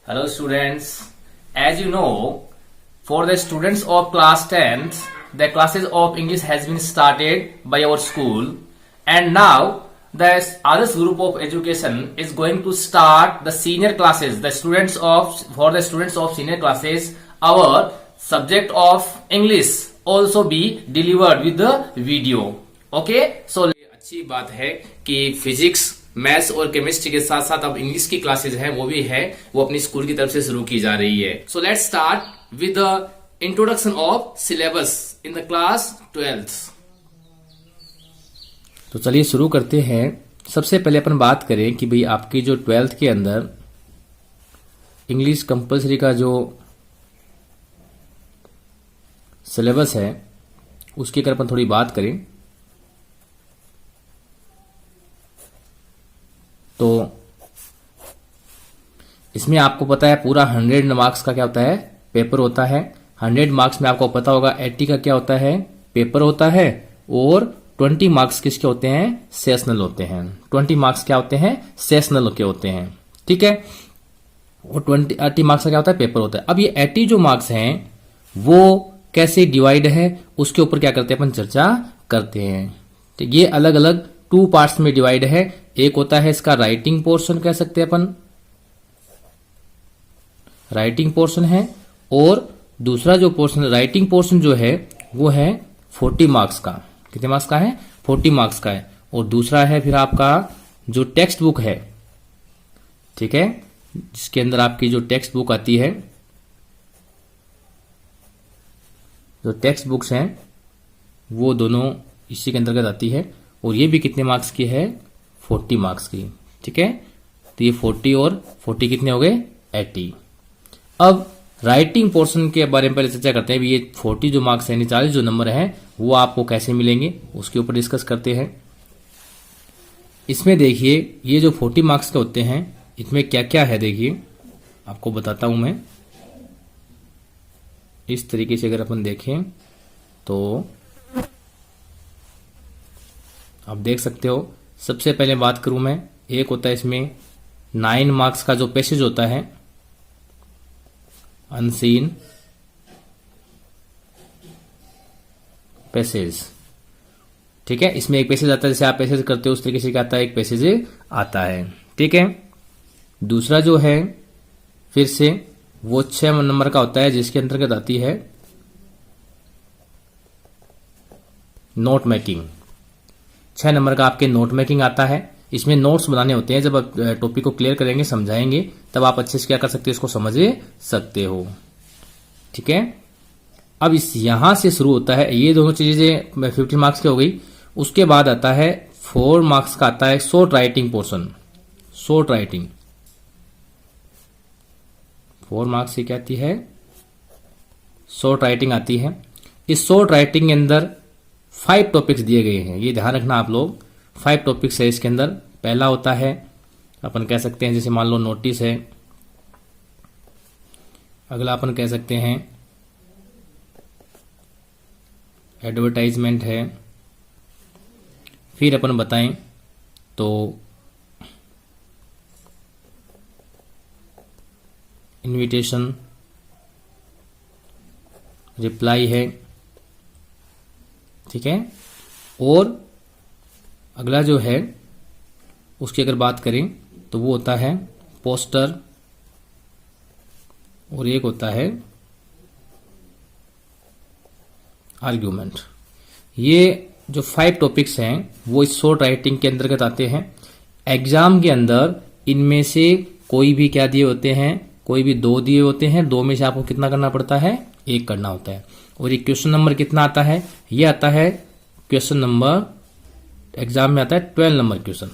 Hello students, as you know, for the students of class 10th, the classes of English has been started by our school, and now the others group of education is going to start the senior classes. For the students of senior classes, our subject of English also be delivered with the video. Okay, so अच्छी बात है कि physics, maths और chemistry के साथ साथ अब English की क्लासेज है वो अपनी स्कूल की तरफ से शुरू की जा रही है. So let's start with the introduction of syllabus in the class 12th. तो चलिए शुरू करते हैं. सबसे पहले अपन बात करें कि भाई आपकी जो 12th के अंदर इंग्लिश कंपलसरी का जो सिलेबस है उसकी अगर अपन थोड़ी बात करें तो इसमें आपको पता है पूरा 100 मार्क्स का क्या होता है, पेपर होता है. 100 मार्क्स में आपको पता होगा 80 का क्या होता है, पेपर होता है, और 20 मार्क्स किसके होते हैं, सेशनल होते हैं. 20 मार्क्स क्या होते हैं, सेशनल के होते हैं. ठीक है, और 80 मार्क्स का क्या होता है, पेपर होता है. अब ये 80 जो मार्क्स हैं वो कैसे डिवाइड है उसके ऊपर क्या करते हैं अपन, चर्चा करते हैं. तो ये अलग अलग 2 पार्ट्स में डिवाइड है. एक होता है इसका राइटिंग पोर्शन, कह सकते हैं अपन राइटिंग पोर्शन है, और दूसरा जो पोर्शन राइटिंग पोर्शन जो है वो है 40 मार्क्स का. कितने मार्क्स का है, 40 मार्क्स का है. और दूसरा है फिर आपका जो टेक्स्ट बुक है, ठीक है, जिसके अंदर आपकी जो टेक्स्ट बुक आती है, जो टेक्स्ट बुक्स हैं वो दोनों इसी के अंतर्गत आती है, और ये भी कितने मार्क्स की है, 40 मार्क्स की. ठीक है, तो ये 40 और 40 कितने हो गए, 80. अब राइटिंग पोर्शन के बारे में पहले चर्चा करते हैं. ये 40 जो मार्क्स है, 40 जो नंबर है वो आपको कैसे मिलेंगे उसके ऊपर डिस्कस करते हैं. इसमें देखिए ये जो 40 मार्क्स के होते हैं इसमें क्या क्या है, देखिए आपको बताता हूं मैं. इस तरीके से अगर अपन देखें तो आप देख सकते हो. सबसे पहले बात करूं मैं, एक होता है इसमें 9 मार्क्स का जो पैसेज होता है, अनसीन पैसेज. ठीक है, इसमें एक पैसेज आता है, जैसे आप पैसेज करते हो उस तरीके से क्या आता है, एक पैसेज आता है. ठीक है, दूसरा जो है फिर से वो 6 नंबर का होता है, जिसके अंतर्गत आती है नोट मेकिंग. 6 नंबर का आपके नोट मेकिंग आता है. इसमें नोट्स बनाने होते हैं. जब आप टॉपिक को क्लियर करेंगे, समझाएंगे, तब आप अच्छे से क्या कर सकते हो, इसको समझ सकते हो. ठीक है, अब इस यहां से शुरू होता है, ये दोनों चीजें 50 मार्क्स की हो गई. उसके बाद आता है 4 मार्क्स का आता है short writing portion. Short writing 4 marks की क्या आती है, शॉर्ट राइटिंग आती है. इस शॉर्ट राइटिंग के अंदर 5 टॉपिक्स दिए गए हैं, ये ध्यान रखना आप लोग. 5 टॉपिक्स है इसके अंदर. पहला होता है अपन कह सकते हैं, जैसे मान लो नोटिस है. अगला अपन कह सकते हैं एडवर्टाइजमेंट है. फिर अपन बताएं तो इनविटेशन, रिप्लाई है. ठीक है, और अगला जो है उसकी अगर बात करें तो वो होता है पोस्टर, और एक होता है आर्ग्यूमेंट. ये जो 5 टॉपिक्स हैं वो इस शॉर्ट राइटिंग के अंतर्गत आते हैं. एग्जाम के अंदर इनमें से कोई भी क्या दिए होते हैं, कोई भी 2 दिए होते हैं. 2 में से आपको कितना करना पड़ता है, 1 करना होता है. और ये क्वेश्चन नंबर कितना आता है, ये आता है क्वेश्चन नंबर, एग्जाम में आता है 12 नंबर क्वेश्चन.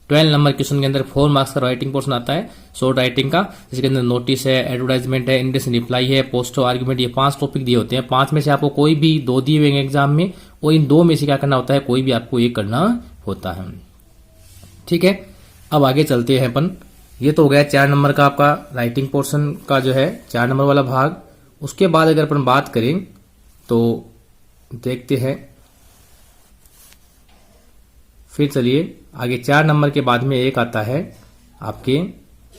12 नंबर क्वेश्चन के अंदर 4 मार्क्स का राइटिंग पोर्शन आता है शॉर्ट राइटिंग का, जिसके अंदर नोटिस है, एडवर्टाइजमेंट है, इनविटेशन, रिप्लाई है, पोस्टर, आर्ग्यूमेंट. ये 5 टॉपिक दिए होते हैं. 5 में से आपको कोई भी 2 दिए हुए एग्जाम में, और इन 2 में से क्या करना होता है, कोई भी आपको 1 करना होता है. ठीक है, अब आगे चलते हैं अपन. ये तो हो गया 4 नंबर का आपका राइटिंग पोर्शन का जो है 4 नंबर वाला भाग. उसके बाद अगर अपन बात करें तो देखते हैं, फिर चलिए आगे 4 नंबर के बाद में एक आता है आपके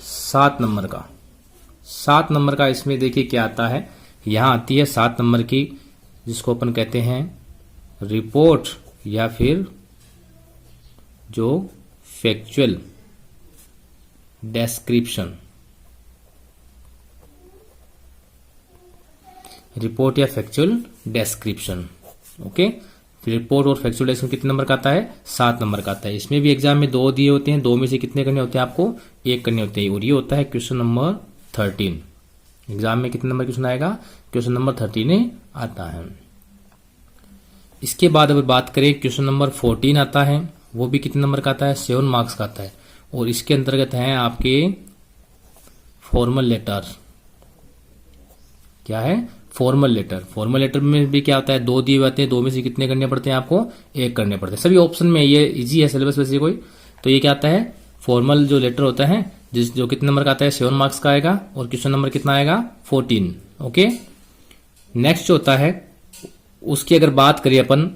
7 नंबर का. 7 नंबर का इसमें देखिए क्या आता है, यहां आती है 7 नंबर की, जिसको अपन कहते हैं रिपोर्ट या फिर जो फैक्चुअल डेस्क्रिप्शन, रिपोर्ट या फैक्चुअल डेस्क्रिप्शन। ओके, रिपोर्ट और फैक्चुअल डेस्क्रिप्शन कितने नंबर का आता है? 7 नंबर का आता है। इसमें भी एग्जाम में 2 दिए होते हैं, 2 में से कितने करने होते हैं आपको? 1 करने होते हैं, और ये होता है क्वेश्चन नंबर 13। एग्जाम में कितने नंबर क्वेश्चन आएगा? क्वेश्चन नंबर 13 आता है। इसके बाद अगर बात करें क्वेश्चन नंबर 14 आता है, वो भी कितने नंबर का आता है? 7 मार्क्स का आता है, और इसके अंतर्गत हैं आपके फॉर्मल लेटर। क्या है? Formal letter. फॉर्मल लेटर में भी क्या होता है? 2 दिए होते हैं, 2 में से कितने करने पड़ते हैं आपको? 1 करने पड़ते हैं। सभी ऑप्शन में ये इजी है सिलेबस वैसे कोई, तो ये क्या आता है? फॉर्मल जो लेटर होता है, जो कितने नंबर का आता है? 7 मार्क्स का आएगा, और क्वेश्चन नंबर कितना आएगा? 14। ओके, नेक्स्ट जो होता है उसकी अगर बात करिए अपन,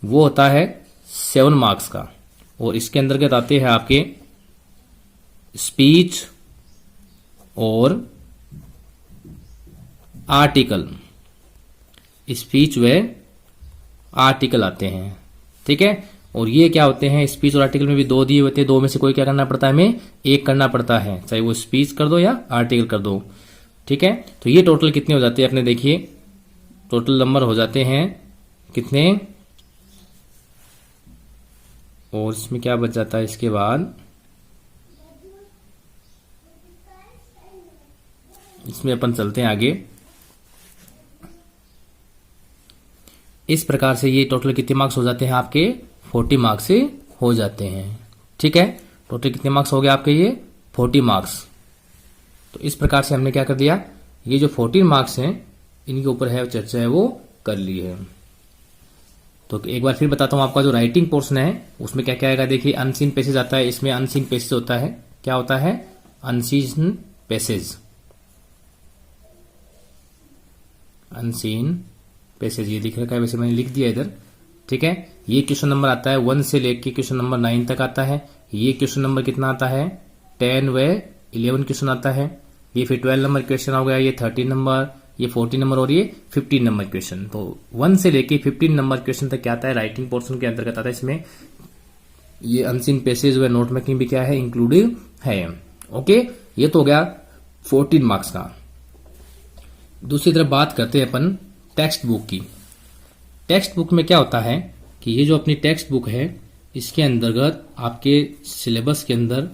वो होता है 7 मार्क्स का, और इसके अंतर्गत आते हैं आपके स्पीच और आर्टिकल। स्पीच व आर्टिकल आते हैं, ठीक है। और ये क्या होते हैं? स्पीच और आर्टिकल में भी 2 दिए होते हैं, 2 में से कोई क्या करना पड़ता है? हमें 1 करना पड़ता है, चाहे वो स्पीच कर दो या आर्टिकल कर दो, ठीक है। तो ये टोटल कितने हो जाते हैं अपने? देखिए टोटल नंबर हो जाते हैं कितने, और इसमें क्या बच जाता है इसके बाद? इसमें अपन चलते हैं आगे। इस प्रकार से ये टोटल कितने मार्क्स हो जाते हैं आपके? 40 मार्क्स से हो जाते हैं, ठीक है। टोटल कितने मार्क्स हो गए आपके? ये 40 मार्क्स। तो इस प्रकार से हमने क्या कर दिया, ये जो 14 मार्क्स हैं इनके ऊपर है चर्चा है वो कर ली है। तो एक बार फिर बताता हूं, आपका जो राइटिंग पोर्शन है उसमें क्या क्या आएगा? देखिए अनसीन पैसेज आता है, इसमें अनसीन पैसेज होता है। क्या होता है? Unseen passage. अनसीन पैसेज ये दिख रखा है, वैसे मैंने लिख दिया इधर, ठीक है। ये क्वेश्चन नंबर आता है 1 से लेके क्वेश्चन नंबर 9 तक आता है। ये क्वेश्चन नंबर कितना आता है? 10 व 11 क्वेश्चन आता है। ये फिर 12 नंबर क्वेश्चन हो गया, ये 13 नंबर, ये 14 नंबर और ये 15 नंबर क्वेश्चन। तो 1 से लेके 15 नंबर क्वेश्चन तक क्या आता है? राइटिंग पोर्शन के अंतर्गत आता है। इसमें ये अनसीन पैसेज व नोट मेकिंग भी क्या है? इंक्लूडेड है। ओके, ये तो हो गया 14 मार्क्स का। दूसरी तरफ बात करते हैं अपन टेक्स्ट बुक की। टेक्स्ट बुक में क्या होता है कि ये जो अपनी टेक्स्ट बुक है इसके अंतर्गत आपके सिलेबस के अंदर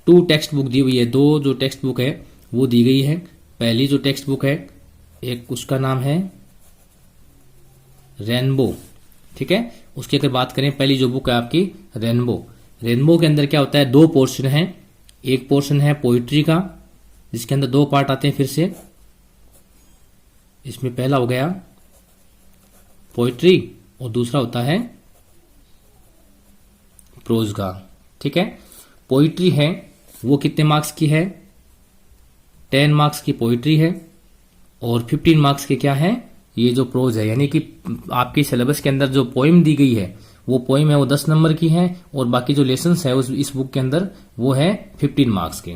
2 टेक्स्ट बुक दी हुई है। 2 जो टेक्स्ट बुक है वो दी गई है। पहली जो टेक्स्ट बुक है, एक उसका नाम है रेनबो, ठीक है। उसकी अगर बात करें, पहली जो बुक है आपकी रेनबो। रेनबो के अंदर क्या होता है? 2 पोर्शन है। एक पोर्शन है पोइट्री का, जिसके अंदर 2 पार्ट आते हैं फिर से। इसमें पहला हो गया पोइट्री और दूसरा होता है प्रोज का, ठीक है। पोइट्री है वो कितने मार्क्स की है? 10 मार्क्स की पोइट्री है, और 15 मार्क्स के क्या है? ये जो प्रोज है, यानी कि आपके सिलेबस के अंदर जो पोइम दी गई है वो पोइम है वो 10 नंबर की है, और बाकी जो लेसन्स है इस बुक के अंदर वो है 15 मार्क्स के।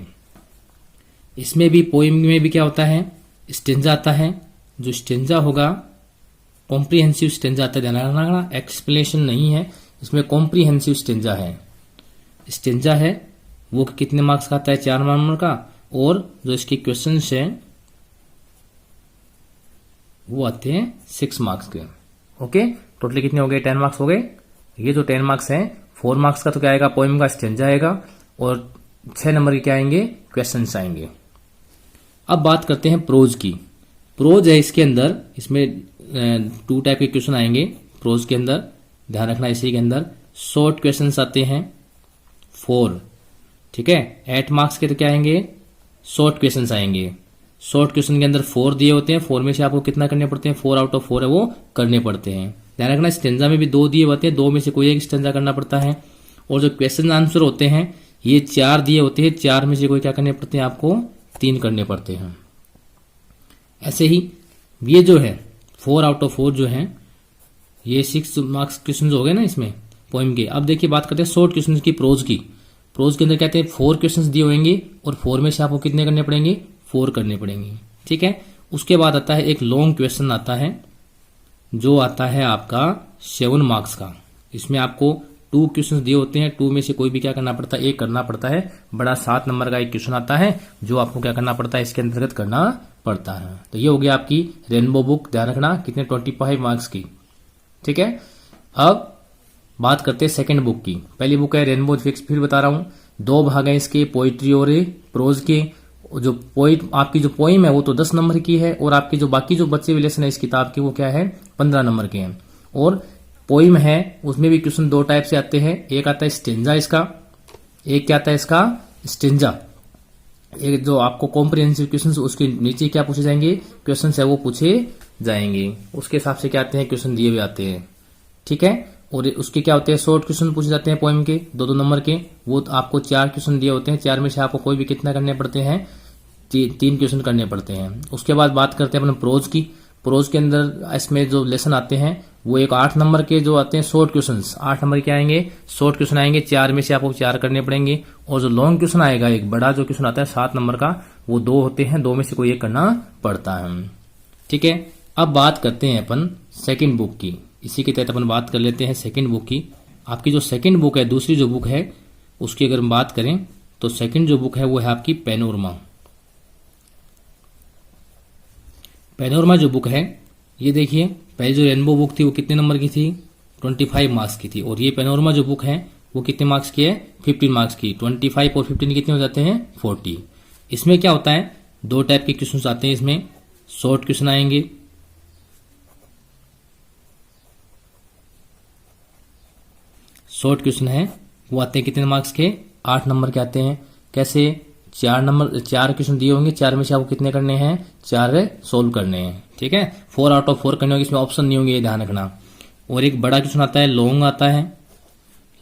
इसमें भी पोइम में भी क्या होता है? स्टेंजा आता है। जो स्टेंजा होगा कॉम्प्रिहेंसिव स्टेंजा आता है, ध्यान रखना, एक्सप्लेनेशन नहीं है इसमें, कॉम्प्रिहेंसिव स्टेंजा है। स्टेंजा है वो कितने मार्क्स का आता है? 4 नंबर का, और जो इसके क्वेश्चंस है वो आते हैं 6 मार्क्स के। ओके, टोटली कितने हो गए? 10 मार्क्स हो गए। ये जो 10 मार्क्स है, 4 मार्क्स का तो क्या आएगा? पोइम का स्टेंजा आएगा, और 6 नंबर के क्या आएंगे? क्वेश्चंस आएंगे। अब बात करते हैं प्रोज की। प्रोज है इसके अंदर, इसमें 2 टाइप के क्वेश्चन आएंगे प्रोज के अंदर, ध्यान रखना। इसी के अंदर शॉर्ट क्वेश्चंस आते हैं 4, ठीक है। 8 मार्क्स के तो क्या आएंगे? शॉर्ट क्वेश्चंस आएंगे। शॉर्ट क्वेश्चन के अंदर 4 दिए होते हैं, 4 में से आपको कितना करने पड़ते हैं? 4 आउट ऑफ 4 है वो करने पड़ते हैं। ध्यान रखना, स्टेंजा में भी 2 दिए होते हैं, 2 में से कोई एक स्टेंजा करना पड़ता है। और जो क्वेश्चन आंसर होते हैं ये 4 दिए होते हैं, 4 में से कोई क्या करने पड़ते हैं? आपको 3 करने पड़ते हैं। ऐसे ही ये जो है 4 आउट ऑफ 4 जो है ये 6 मार्क्स क्वेश्चन हो गए ना इसमें पोइम के। अब देखिए बात करते हैं शॉर्ट क्वेश्चन की, प्रोज की। प्रोज के अंदर कहते हैं 4 क्वेश्चंस दिए होंगे और 4 में से आपको कितने करने पड़ेंगे, 4 करने पड़ेंगे। ठीक है, उसके बाद आता है एक लॉन्ग क्वेश्चन आता है जो आता है आपका 7 मार्क्स का। इसमें आपको 2 क्वेश्चन दिए होते हैं, 2 में से कोई भी क्या करना पड़ता है, एक करना पड़ता है। बड़ा 7 नंबर का एक क्वेश्चन आता है जो आपको क्या करना पड़ता है, इसके अंतर्गत करना पड़ता है। तो ये हो गया आपकी रेनबो बुक, ध्यान रखना कितने 25 मार्क्स की। ठीक है, अब बात करते हैं सेकंड बुक की। पहली बुक है रेनबो फिक्स, फिर बता रहा हूं 2 भाग है इसके, पोइट्री और प्रोज के। जो आपकी जो पोइम है वो तो 10 नंबर की है और आपके जो बाकी जो बच्चे भी लेसन है इस किताब के वो क्या है 15 नंबर के हैं। और पोइम है उसमें भी क्वेश्चन 2 टाइप से आते हैं, एक आता है स्टेंजा इसका, एक क्या आता है इसका स्टेंजा। एक जो आपको कॉम्प्रिहेंसिव क्वेश्चन उसके नीचे क्या पूछे जाएंगे क्वेश्चन है वो पूछे जाएंगे, उसके हिसाब से क्या आते हैं क्वेश्चन दिए हुए आते हैं। ठीक है, और उसके क्या होते हैं शॉर्ट क्वेश्चन पूछे जाते हैं पोएम के 2-2 नंबर के, वो आपको 4 क्वेश्चन दिए होते हैं, 4 में से आपको कोई भी कितना करने पड़ते हैं 3 क्वेश्चन करने पड़ते हैं। उसके बाद बात करते हैं अपने प्रोज की। प्रोज के अंदर इसमें जो लेसन आते हैं वो एक 8 नंबर के जो आते हैं शॉर्ट क्वेश्चन, 8 नंबर के आएंगे शॉर्ट क्वेश्चन आएंगे, 4 में से आपको 4 करने पड़ेंगे। और जो लॉन्ग क्वेश्चन आएगा एक बड़ा जो क्वेश्चन आता है 7 नंबर का वो 2 होते हैं, 2 में से कोई एक करना पड़ता है। ठीक है, अब बात करते हैं अपन सेकेंड बुक की। इसी के तहत अपन बात कर लेते हैं सेकंड बुक की। आपकी जो सेकंड बुक है दूसरी जो बुक है उसकी अगर हम बात करें तो सेकंड जो बुक है वो है आपकी पैनोरमा। पैनोरमा जो बुक है ये देखिए, पहले जो रेनबो बुक थी वो कितने नंबर की थी 25 मार्क्स की थी, और ये पैनोरमा जो बुक है वो कितने मार्क्स की है 15 मार्क्स की। 25 और 15 कितने हो जाते हैं 40। इसमें क्या होता है 2 टाइप के क्वेश्चन आते हैं, इसमें शॉर्ट क्वेश्चन आएंगे, शॉर्ट क्वेश्चन है वो आते हैं कितने मार्क्स के 8 नंबर के आते हैं। कैसे 4 क्वेश्चन दिए होंगे, 4 में से आपको कितने करने हैं 4 सोल्व करने हैं। ठीक है, 4 आउट ऑफ 4 करने होंगे, इसमें ऑप्शन नहीं होंगे, ये ध्यान रखना। और एक बड़ा क्वेश्चन आता है लॉन्ग आता है,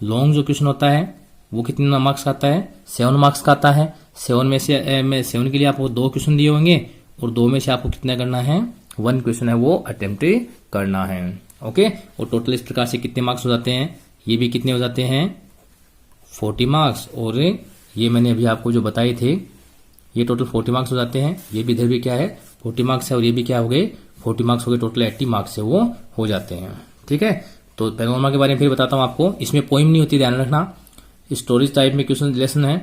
लॉन्ग जो क्वेश्चन होता है वो कितने मार्क्स का आता है 7 मार्क्स का आता है। 7 में से 7 के लिए आपको 2 क्वेश्चन दिए होंगे और 2 में से आपको कितना करना है 1 क्वेश्चन है वो अटेम्प्ट करना है। ओके, और टोटल इस प्रकार से कितने मार्क्स हो जाते हैं, ये भी कितने हो जाते हैं 40 मार्क्स, और ये मैंने अभी आपको जो बताए थे ये टोटल 40 मार्क्स हो जाते हैं। ये भी इधर भी क्या है 40 मार्क्स है और ये भी क्या हो गए 40 मार्क्स हो गए, टोटल 80 मार्क्स है वो हो जाते हैं। ठीक है, तो पैनोरमा के बारे में फिर बताता हूं आपको। इसमें पोइम नहीं होती, ध्यान रखना, स्टोरीज टाइप में क्वेश्चन लेसन है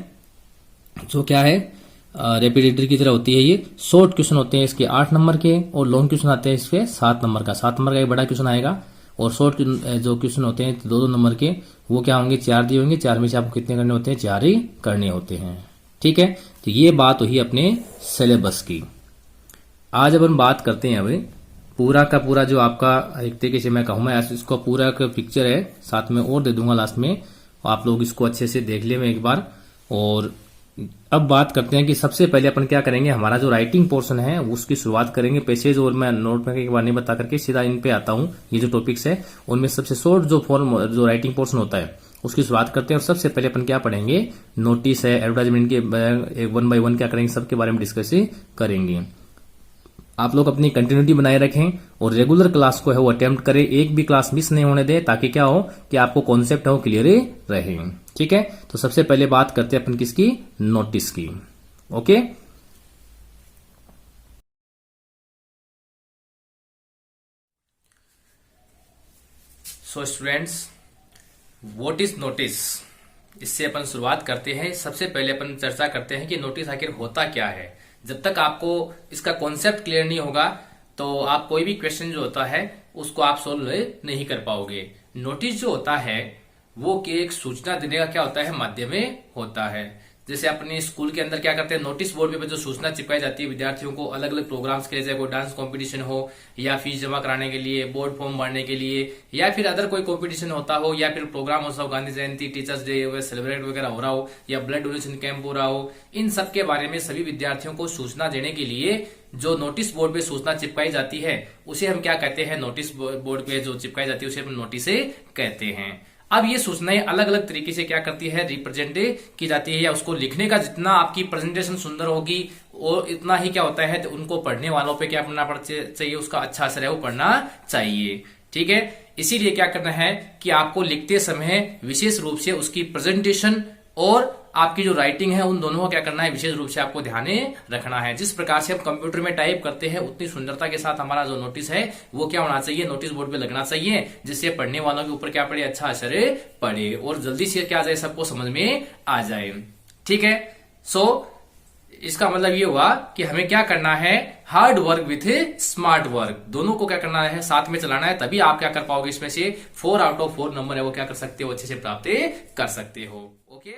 जो क्या है रैपिड रीडर की तरह होती है। ये शॉर्ट क्वेश्चन होते हैं इसके 8 नंबर के और लॉन्ग क्वेश्चन आते हैं इसके 7 नंबर का। 7 नंबर का एक बड़ा क्वेश्चन आएगा और शॉर्ट जो क्वेश्चन होते हैं 2-2 नंबर के वो क्या होंगे 4 दिए होंगे, 4 में से आपको कितने करने होते हैं 4 ही करने होते हैं। ठीक है, तो ये बात हुई अपने सिलेबस की। आज अब हम बात करते हैं अभी पूरा का पूरा जो आपका एक तरीके से मैं कहूँगा इसको पूरा का पिक्चर है, साथ में और दे दूंगा लास्ट में, आप लोग इसको अच्छे से देख ले एक बार। और अब बात करते हैं कि सबसे पहले अपन क्या करेंगे, हमारा जो राइटिंग पोर्शन है उसकी शुरुआत करेंगे पेसेज और मैं नोट में एक बार नहीं बता करके सीधा इन पे आता हूँ। ये जो टॉपिक्स है उनमें सबसे शॉर्ट जो फॉर्म जो राइटिंग पोर्शन होता है उसकी शुरुआत करते हैं। और सबसे पहले अपन क्या पढ़ेंगे नोटिस है, एडवर्टाइजमेंट के 1 बाय 1 क्या करेंगे सबके बारे में डिस्कस करेंगे। आप लोग अपनी कंटिन्यूटी बनाए रखें और रेगुलर क्लास को है वो अटेम्प्ट करें, एक भी क्लास मिस नहीं होने दें ताकि क्या हो कि आपको कॉन्सेप्ट है वो क्लियर रहे। ठीक है, तो सबसे पहले बात करते हैं अपन किसकी नोटिस की। Okay, so students what is notice, इससे अपन शुरुआत करते हैं। सबसे पहले अपन चर्चा करते हैं कि नोटिस आखिर होता क्या है। जब तक आपको इसका कॉन्सेप्ट क्लियर नहीं होगा तो आप कोई भी क्वेश्चन जो होता है उसको आप सोल्व नहीं कर पाओगे। नोटिस जो होता है वो कि एक सूचना देने का क्या होता है माध्यम होता है। जैसे अपने स्कूल के अंदर क्या करते हैं नोटिस बोर्ड पे जो सूचना चिपकाई जाती है विद्यार्थियों को अलग अलग प्रोग्राम्स के लिए, चाहे कोई डांस कंपटीशन हो या फीस जमा कराने के लिए, बोर्ड फॉर्म भरने के लिए, या फिर अदर कोई कंपटीशन होता हो, या फिर प्रोग्राम हो, गांधी जयंती, टीचर्स डे सेलिब्रेट वगैरह हो रहा हो, या ब्लड डोनेशन कैंप हो रहा हो, इन सब के बारे में सभी विद्यार्थियों को सूचना देने के लिए जो नोटिस बोर्ड पे सूचना चिपकाई जाती है उसे हम क्या कहते हैं नोटिस बोर्ड पे जो चिपकाई जाती है उसे हम नोटिस कहते हैं। अब ये सूचनाएं अलग अलग तरीके से क्या करती है रिप्रेजेंट की जाती है, या उसको लिखने का जितना आपकी प्रेजेंटेशन सुंदर होगी और इतना ही क्या होता है तो उनको पढ़ने वालों पे क्या पढ़ना चाहिए, उसका अच्छा असर है वो पढ़ना चाहिए। ठीक है, इसीलिए क्या करना है कि आपको लिखते समय विशेष रूप से उसकी प्रेजेंटेशन और आपकी जो राइटिंग है उन दोनों को क्या करना है, विशेष रूप से आपको ध्यान रखना है। जिस प्रकार से हम कंप्यूटर में टाइप करते हैं उतनी सुंदरता के साथ हमारा जो नोटिस है वो क्या होना चाहिए, नोटिस बोर्ड पे लगना चाहिए, जिससे पढ़ने वालों के ऊपर क्या पड़े, अच्छा असर पड़े और जल्दी से क्या जाए, सबको समझ में आ जाए। ठीक है, सो इसका मतलब ये हुआ कि हमें क्या करना है, hard work with smart work, दोनों को क्या करना है, साथ में चलाना है, तभी आप क्या कर पाओगे, इसमें से 4 आउट ऑफ 4 नंबर है वो क्या कर सकते हो, अच्छे से प्राप्त कर सकते हो। ओके।